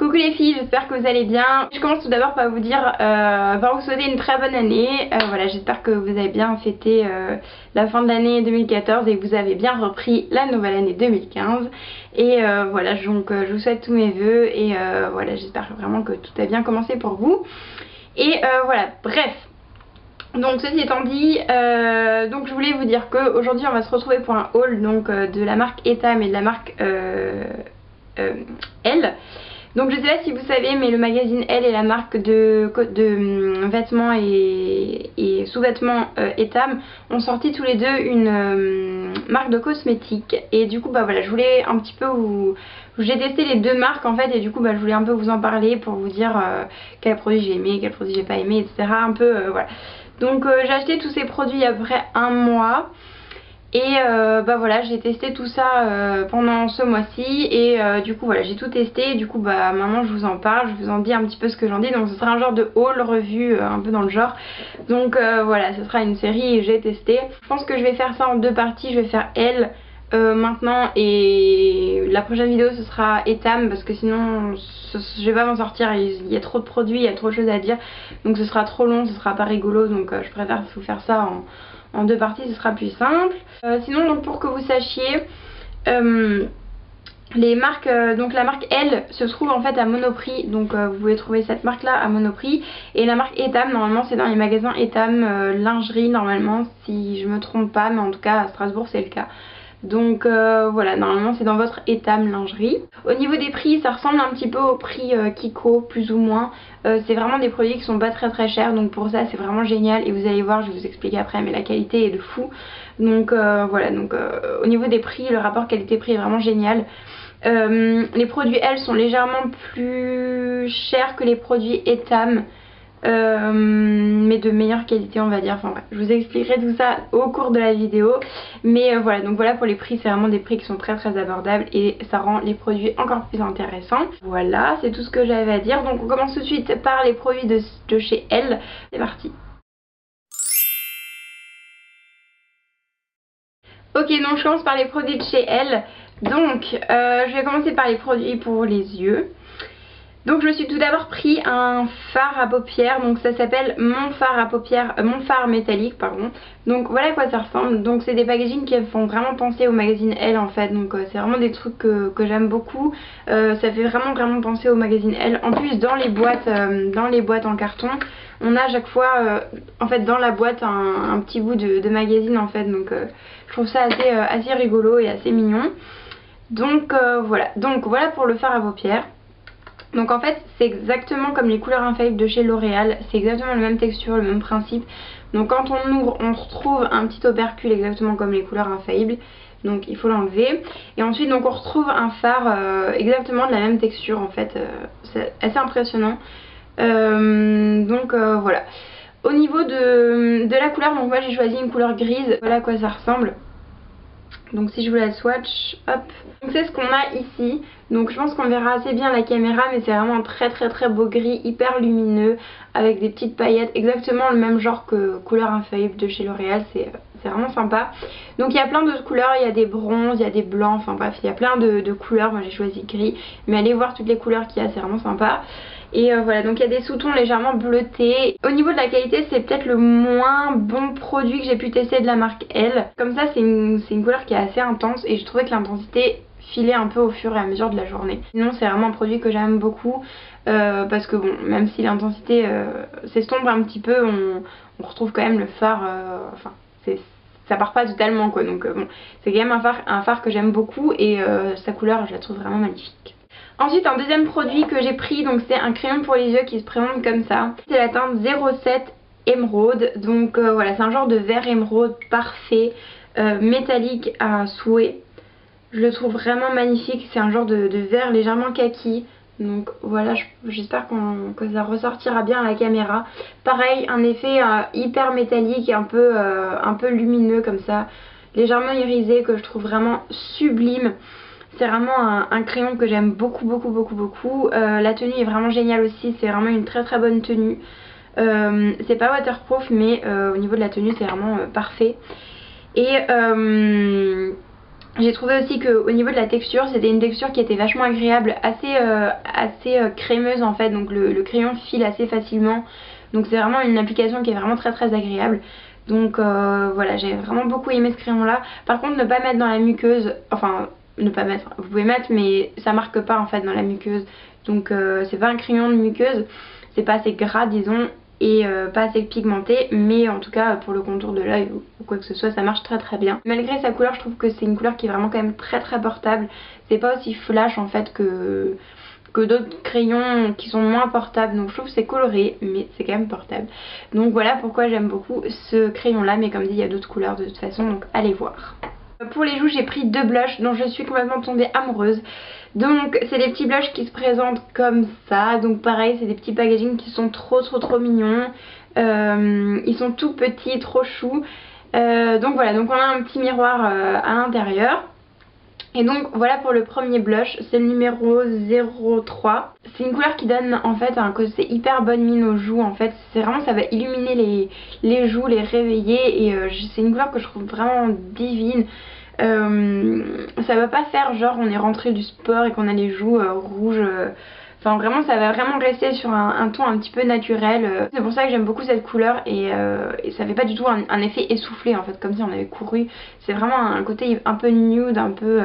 Coucou les filles, j'espère que vous allez bien. Je commence tout d'abord par vous dire, par vous souhaiter une très bonne année. Voilà, j'espère que vous avez bien fêté la fin de l'année 2014 et que vous avez bien repris la nouvelle année 2015. Et voilà, donc je vous souhaite tous mes vœux et voilà, j'espère vraiment que tout a bien commencé pour vous. Et voilà, bref. Donc ceci étant dit, donc je voulais vous dire qu'aujourd'hui on va se retrouver pour un haul donc, de la marque Etam et de la marque Elle. Donc je sais pas si vous savez, mais le magazine Elle est la marque de vêtements et sous-vêtements Etam ont sorti tous les deux une marque de cosmétiques. Et du coup bah voilà, je voulais un petit peu vous... J'ai testé les deux marques en fait et du coup bah, je voulais un peu vous en parler pour vous dire quel produit j'ai aimé, quel produit j'ai pas aimé, etc. Un peu voilà. Donc j'ai acheté tous ces produits il y a à peu près un mois. Et bah voilà, j'ai testé tout ça pendant ce mois-ci et du coup voilà, j'ai tout testé. Du coup bah maintenant je vous en parle, je vous en dis un petit peu ce que j'en dis. Donc ce sera un genre de haul revue un peu dans le genre. Donc voilà, ce sera une série et j'ai testé. Je pense que je vais faire ça en deux parties. Je vais faire Elle maintenant et la prochaine vidéo ce sera Etam parce que sinon je vais pas m'en sortir. Il y a trop de produits, il y a trop de choses à dire. Donc ce sera trop long, ce sera pas rigolo. Donc je préfère vous faire ça en deux parties, ce sera plus simple. Sinon donc pour que vous sachiez, les marques, donc la marque Elle se trouve en fait à Monoprix, donc vous pouvez trouver cette marque là à Monoprix. Et la marque Etam normalement c'est dans les magasins Etam lingerie normalement si je me trompe pas, mais en tout cas à Strasbourg c'est le cas. Donc voilà, normalement c'est dans votre Etam lingerie. Au niveau des prix, ça ressemble un petit peu au prix Kiko, plus ou moins. C'est vraiment des produits qui sont pas très chers, donc pour ça c'est vraiment génial. Et vous allez voir, je vais vous expliquer après, mais la qualité est de fou. Donc voilà, donc au niveau des prix, le rapport qualité-prix est vraiment génial. Les produits Elle sont légèrement plus chers que les produits Etam. Mais de meilleure qualité on va dire, enfin bref, je vous expliquerai tout ça au cours de la vidéo. Mais voilà, donc voilà pour les prix, c'est vraiment des prix qui sont très abordables et ça rend les produits encore plus intéressants. Voilà, c'est tout ce que j'avais à dire. Donc on commence tout de suite par les produits de chez Elle. C'est parti. Ok, donc je commence par les produits de chez Elle. Donc je vais commencer par les produits pour les yeux. Donc je me suis tout d'abord pris un fard à paupières, donc ça s'appelle mon fard à paupières, mon fard métallique pardon. Donc voilà à quoi ça ressemble. Donc c'est des packaging qui font vraiment penser au magazine Elle en fait. Donc c'est vraiment des trucs que j'aime beaucoup. Ça fait vraiment penser au magazine Elle. En plus dans les boîtes en carton, on a à chaque fois en fait dans la boîte un petit bout de magazine en fait. Donc je trouve ça assez rigolo et assez mignon. Donc voilà pour le fard à paupières. Donc en fait c'est exactement comme les couleurs infaillibles de chez L'Oréal, c'est exactement la même texture, le même principe. Donc quand on ouvre on retrouve un petit opercule exactement comme les couleurs infaillibles, donc il faut l'enlever. Et ensuite donc on retrouve un fard exactement de la même texture en fait, c'est assez impressionnant. Voilà. Au niveau de la couleur, donc moi j'ai choisi une couleur grise, voilà à quoi ça ressemble. Donc si je vous la swatch, hop. Donc c'est ce qu'on a ici. Donc je pense qu'on verra assez bien à la caméra, mais c'est vraiment un très beau gris, hyper lumineux, avec des petites paillettes, exactement le même genre que couleur infaillible de chez L'Oréal, c'est vraiment sympa. Donc il y a plein d'autres couleurs, il y a des bronzes, il y a des blancs, enfin bref, il y a plein de couleurs. Moi j'ai choisi gris, mais allez voir toutes les couleurs qu'il y a, c'est vraiment sympa. Et voilà, donc il y a des sous-tons légèrement bleutés. Au niveau de la qualité, c'est peut-être le moins bon produit que j'ai pu tester de la marque Elle. Comme ça, c'est une couleur qui est assez intense et je trouvais que l'intensité filait un peu au fur et à mesure de la journée. Sinon, c'est vraiment un produit que j'aime beaucoup parce que bon, même si l'intensité s'estompe un petit peu, on retrouve quand même le fard, enfin, ça part pas totalement quoi. Donc bon, c'est quand même un fard que j'aime beaucoup et sa couleur, je la trouve vraiment magnifique. Ensuite un deuxième produit que j'ai pris, donc c'est un crayon pour les yeux qui se présente comme ça. C'est la teinte 07 émeraude, donc voilà, c'est un genre de vert émeraude parfait, métallique à souhait. Je le trouve vraiment magnifique, c'est un genre de vert légèrement kaki. Donc voilà, j'espère que ça ressortira bien à la caméra. Pareil, un effet hyper métallique et un peu lumineux comme ça, légèrement irisé, que je trouve vraiment sublime. C'est vraiment un crayon que j'aime beaucoup. La tenue est vraiment géniale aussi, c'est vraiment une très bonne tenue. C'est pas waterproof, mais au niveau de la tenue c'est vraiment parfait. Et J'ai trouvé aussi qu'au niveau de la texture, c'était une texture qui était vachement agréable, assez crémeuse en fait, donc le crayon file assez facilement. Donc c'est vraiment une application qui est vraiment très agréable. Donc voilà, j'ai vraiment beaucoup aimé ce crayon là. Par contre, ne pas mettre dans la muqueuse, enfin ne pas mettre, vous pouvez mettre mais ça marque pas en fait dans la muqueuse. Donc c'est pas un crayon de muqueuse, c'est pas assez gras disons et pas assez pigmenté, mais en tout cas pour le contour de l'œil ou quoi que ce soit ça marche très bien. Malgré sa couleur, je trouve que c'est une couleur qui est vraiment quand même très portable. C'est pas aussi flash en fait que d'autres crayons qui sont moins portables, donc je trouve que c'est coloré mais c'est quand même portable. Donc voilà pourquoi j'aime beaucoup ce crayon là, mais comme dit il y a d'autres couleurs de toute façon, donc allez voir. Pour les joues, j'ai pris 2 blushs dont je suis complètement tombée amoureuse. Donc c'est des petits blushs qui se présentent comme ça. Donc pareil, c'est des petits packaging qui sont trop mignons. Ils sont tout petits, trop choux. Donc voilà, donc on a un petit miroir à l'intérieur. Et donc voilà pour le premier blush, c'est le numéro 03. C'est une couleur qui donne en fait un côté hyper bonne mine aux joues en fait. C'est vraiment, ça va illuminer les joues, les réveiller et c'est une couleur que je trouve vraiment divine. Ça va pas faire genre on est rentré du sport et qu'on a les joues rouges. Enfin vraiment ça va vraiment rester sur un ton un petit peu naturel. C'est pour ça que j'aime beaucoup cette couleur et ça fait pas du tout un effet essoufflé en fait comme si on avait couru. C'est vraiment un côté un peu nude, un peu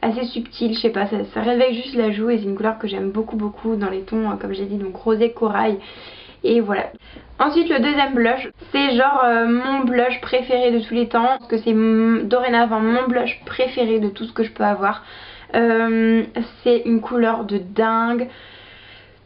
assez subtil, je sais pas, ça réveille juste la joue et c'est une couleur que j'aime beaucoup dans les tons comme j'ai dit, donc rosé corail. Et voilà. Ensuite le deuxième blush, c'est genre mon blush préféré de tous les temps, parce que c'est dorénavant mon blush préféré de tout ce que je peux avoir. C'est une couleur de dingue.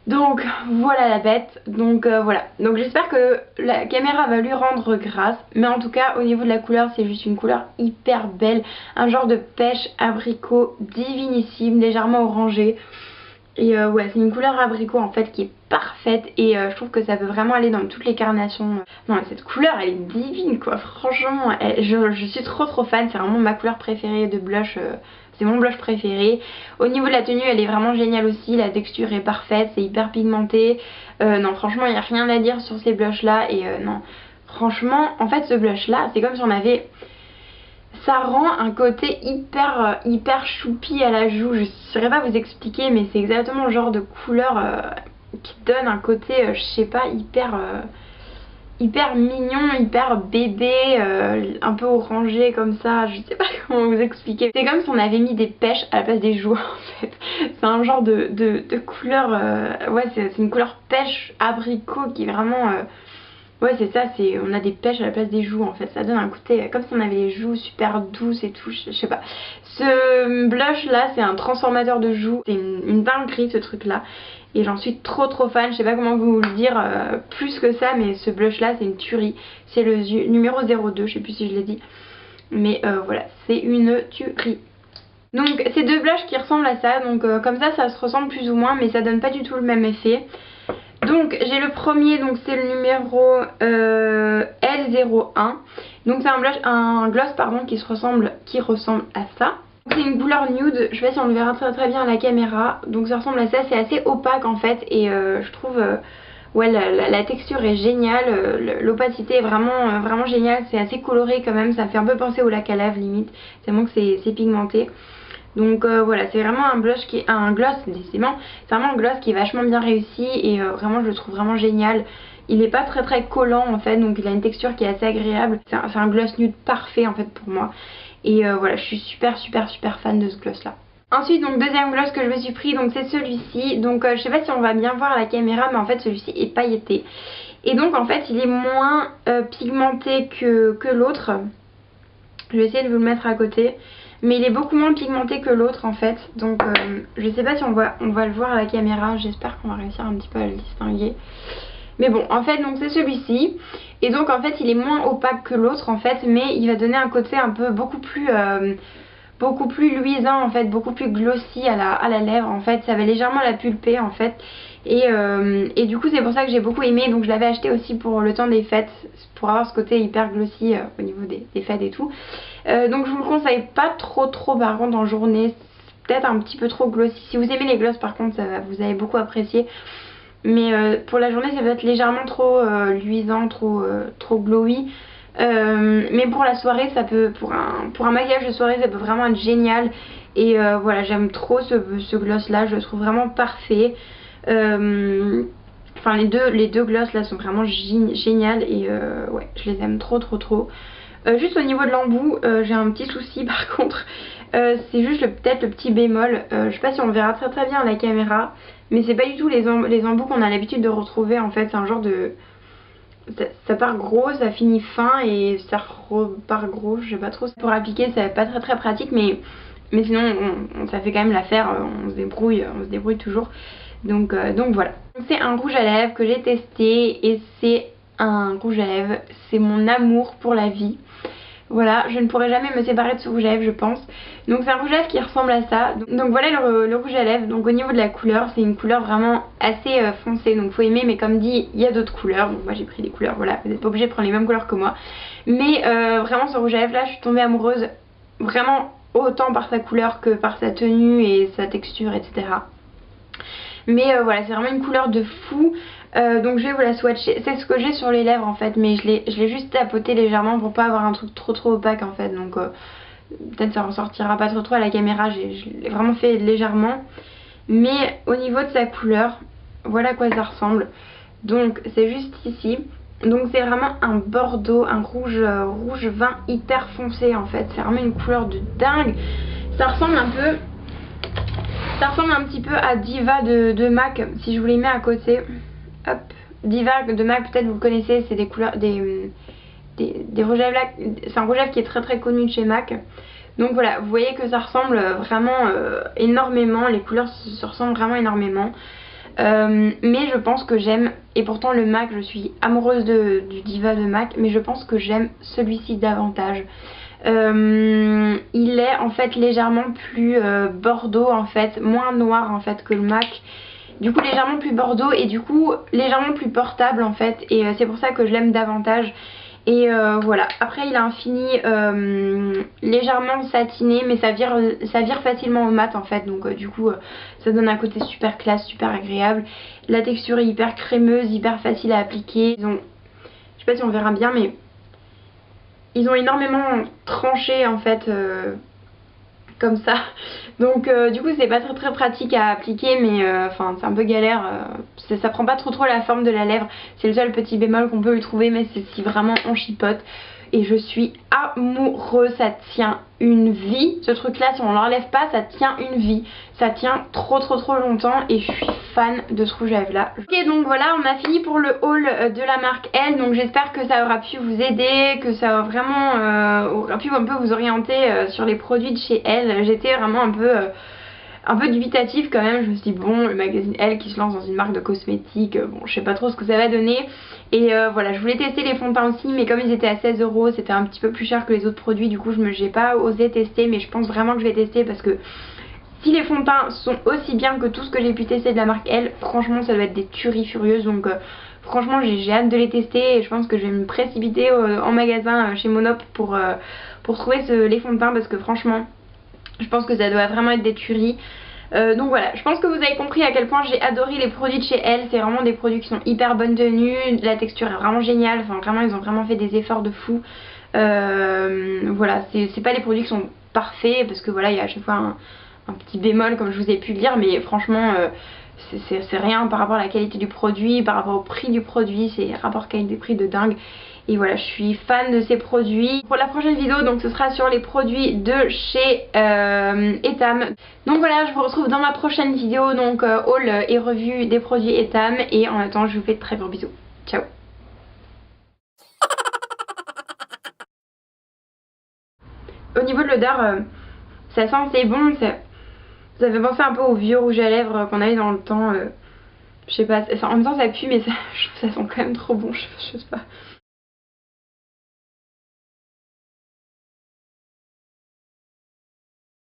Donc voilà la bête. Donc voilà. Donc j'espère que la caméra va lui rendre grâce. Mais en tout cas au niveau de la couleur, c'est juste une couleur hyper belle. Un genre de pêche abricot divinissime, légèrement orangé. Et ouais, c'est une couleur abricot en fait qui est parfaite et je trouve que ça peut vraiment aller dans toutes les carnations. Non, cette couleur elle est divine quoi, franchement je suis trop fan, c'est vraiment ma couleur préférée de blush, c'est mon blush préféré. Au niveau de la tenue elle est vraiment géniale aussi, la texture est parfaite, c'est hyper pigmenté. Non franchement il n'y a rien à dire sur ces blushs là et non, franchement en fait ce blush là c'est comme si on avait... Ça rend un côté hyper choupi à la joue. Je ne saurais pas vous expliquer mais c'est exactement le genre de couleur qui donne un côté, je sais pas, hyper mignon, hyper bébé, un peu orangé comme ça. Je sais pas comment vous expliquer. C'est comme si on avait mis des pêches à la place des joues en fait. C'est un genre de couleur, ouais c'est une couleur pêche abricot qui est vraiment... Ouais c'est ça, on a des pêches à la place des joues en fait, ça donne un côté comme si on avait les joues super douces et tout, je sais pas. Ce blush là c'est un transformateur de joues, c'est une dinguerie ce truc là et j'en suis trop fan, je sais pas comment vous le dire plus que ça, mais ce blush là c'est une tuerie, c'est le numéro 02, je sais plus si je l'ai dit, mais voilà c'est une tuerie. Donc ces deux blushs qui ressemblent à ça, donc comme ça se ressemble plus ou moins mais ça donne pas du tout le même effet. Donc j'ai le premier, donc c'est le numéro L01. Donc c'est un gloss pardon qui ressemble à ça. C'est une couleur nude, je sais pas si on le verra très bien à la caméra. Donc ça ressemble à ça, c'est assez opaque en fait et je trouve ouais la texture est géniale, l'opacité est vraiment géniale, c'est assez coloré quand même, ça fait un peu penser au lac à lèvres limite, tellement que c'est pigmenté. Donc voilà, c'est vraiment un blush qui est un gloss, décidément, c'est vraiment un gloss qui est vachement bien réussi et vraiment je le trouve vraiment génial. Il est pas très collant en fait, donc il a une texture qui est assez agréable. C'est un gloss nude parfait en fait pour moi. Et voilà, je suis super fan de ce gloss là. Ensuite donc deuxième gloss que je me suis pris, donc c'est celui-ci. Donc je sais pas si on va bien voir à la caméra, mais en fait celui-ci est pailleté. Et donc en fait il est moins pigmenté que l'autre. Je vais essayer de vous le mettre à côté. Mais il est beaucoup moins pigmenté que l'autre en fait. Donc je sais pas si on va le voir à la caméra. J'espère qu'on va réussir un petit peu à le distinguer. Mais bon en fait donc c'est celui-ci. Et donc en fait il est moins opaque que l'autre en fait. Mais il va donner un côté un peu beaucoup plus luisant en fait. Beaucoup plus glossy à la lèvre en fait. Ça va légèrement la pulper en fait. Et du coup c'est pour ça que j'ai beaucoup aimé. Donc je l'avais acheté aussi pour le temps des fêtes, pour avoir ce côté hyper glossy au niveau des fêtes et tout. Donc je vous le conseille pas trop par contre en journée, peut-être un petit peu trop glossy. Si vous aimez les glosses par contre vous allez beaucoup apprécier. Mais pour la journée ça va être légèrement trop luisant, trop glowy. Mais pour la soirée, ça peut, pour un maquillage de soirée, ça peut vraiment être génial. Et voilà, j'aime trop ce gloss là, je le trouve vraiment parfait. Enfin les deux gloss là sont vraiment géniales et ouais, je les aime trop. Juste au niveau de l'embout, j'ai un petit souci par contre. C'est juste peut-être le petit bémol. Je sais pas si on verra très bien à la caméra, mais c'est pas du tout les embouts qu'on a l'habitude de retrouver en fait. C'est un genre de... Ça part gros, ça finit fin et ça repart gros, je sais pas trop. Pour appliquer, c'est pas très pratique, mais sinon ça fait quand même l'affaire, on se débrouille toujours. Donc voilà. C'est un rouge à lèvres que j'ai testé et c'est un rouge à lèvres, c'est mon amour pour la vie. Voilà, je ne pourrai jamais me séparer de ce rouge à lèvres, je pense. Donc c'est un rouge à lèvres qui ressemble à ça. Donc voilà le rouge à lèvres. Donc au niveau de la couleur, c'est une couleur vraiment assez foncée. Donc faut aimer, mais comme dit, il y a d'autres couleurs. Donc moi j'ai pris des couleurs, voilà. Vous n'êtes pas obligé de prendre les mêmes couleurs que moi. Mais vraiment ce rouge à lèvres là, je suis tombée amoureuse vraiment autant par sa couleur que par sa tenue et sa texture, etc. Mais voilà, c'est vraiment une couleur de fou. Donc je vais vous la swatcher. C'est ce que j'ai sur les lèvres en fait, mais je l'ai juste tapoté légèrement pour pas avoir un truc trop opaque en fait. Donc peut-être ça ressortira pas trop à la caméra, je l'ai vraiment fait légèrement. Mais au niveau de sa couleur, voilà à quoi ça ressemble. Donc c'est juste ici. Donc c'est vraiment un bordeaux, un rouge vin hyper foncé en fait. C'est vraiment une couleur de dingue. Ça ressemble un petit peu à Diva de MAC, si je vous les mets à côté. Hop, Diva de MAC, peut-être vous le connaissez, c'est des couleurs, des rouges à lèvres, c'est un rouge à lèvres qui est très connu de chez MAC. Donc voilà, vous voyez que ça ressemble vraiment énormément, les couleurs se ressemblent vraiment énormément. Mais je pense que j'aime, et pourtant le MAC, je suis amoureuse du Diva de MAC, mais je pense que j'aime celui-ci davantage. Il est en fait légèrement plus bordeaux en fait, moins noir en fait que le MAC. Du coup légèrement plus bordeaux et du coup légèrement plus portable en fait. Et c'est pour ça que je l'aime davantage. Et voilà, après il a un fini légèrement satiné, mais ça vire facilement au mat en fait. Donc du coup ça donne un côté super classe, super agréable. La texture est hyper crémeuse, hyper facile à appliquer. Je sais pas si on verra bien, mais ils ont énormément tranché en fait comme ça. Donc du coup c'est pas très pratique à appliquer, mais enfin c'est un peu galère. Ça prend pas trop la forme de la lèvre. C'est le seul petit bémol qu'on peut lui trouver, mais c'est si vraiment on chipote. Et je suis amoureuse, ça tient une vie. Ce truc là, si on l'enlève pas, ça tient une vie. Ça tient trop longtemps et je suis fan de ce rouge à lèvres là. Ok, donc voilà, on a fini pour le haul de la marque Elle. Donc j'espère que ça aura pu vous aider, que ça vraiment aura pu un peu vous orienter sur les produits de chez Elle. J'étais vraiment un peu dubitative quand même. Je me suis dit bon, le magazine Elle qui se lance dans une marque de cosmétiques, bon je sais pas trop ce que ça va donner. Et voilà, je voulais tester les fonds de teint aussi, mais comme ils étaient à 16 €, c'était un petit peu plus cher que les autres produits. Du coup j'ai pas osé tester, mais je pense vraiment que je vais tester parce que si les fonds de teint sont aussi bien que tout ce que j'ai pu tester de la marque Elle, franchement ça doit être des tueries furieuses. Donc franchement j'ai hâte de les tester et je pense que je vais me précipiter en magasin chez Monop pour trouver les fonds de teint, parce que franchement je pense que ça doit vraiment être des tueries. Donc voilà, je pense que vous avez compris à quel point j'ai adoré les produits de chez Elle. C'est vraiment des produits qui sont hyper bonne tenue, la texture est vraiment géniale, enfin vraiment ils ont vraiment fait des efforts de fou. Voilà, c'est pas les produits qui sont parfaits, parce que voilà, il y a à chaque fois un petit bémol comme je vous ai pu le dire, mais franchement c'est rien par rapport à la qualité du produit, par rapport au prix du produit, c'est rapport qualité-prix de dingue. Et voilà, je suis fan de ces produits. Pour la prochaine vidéo, donc ce sera sur les produits de chez Etam. Donc voilà, je vous retrouve dans ma prochaine vidéo, donc haul et revue des produits Etam. Et en attendant, je vous fais de très gros bisous. Ciao. Au niveau de l'odeur, ça sent assez bon. Ça fait penser un peu au vieux rouge à lèvres qu'on avait dans le temps. Je sais pas, en même temps ça pue, mais je trouve que ça sent quand même trop bon, je sais pas.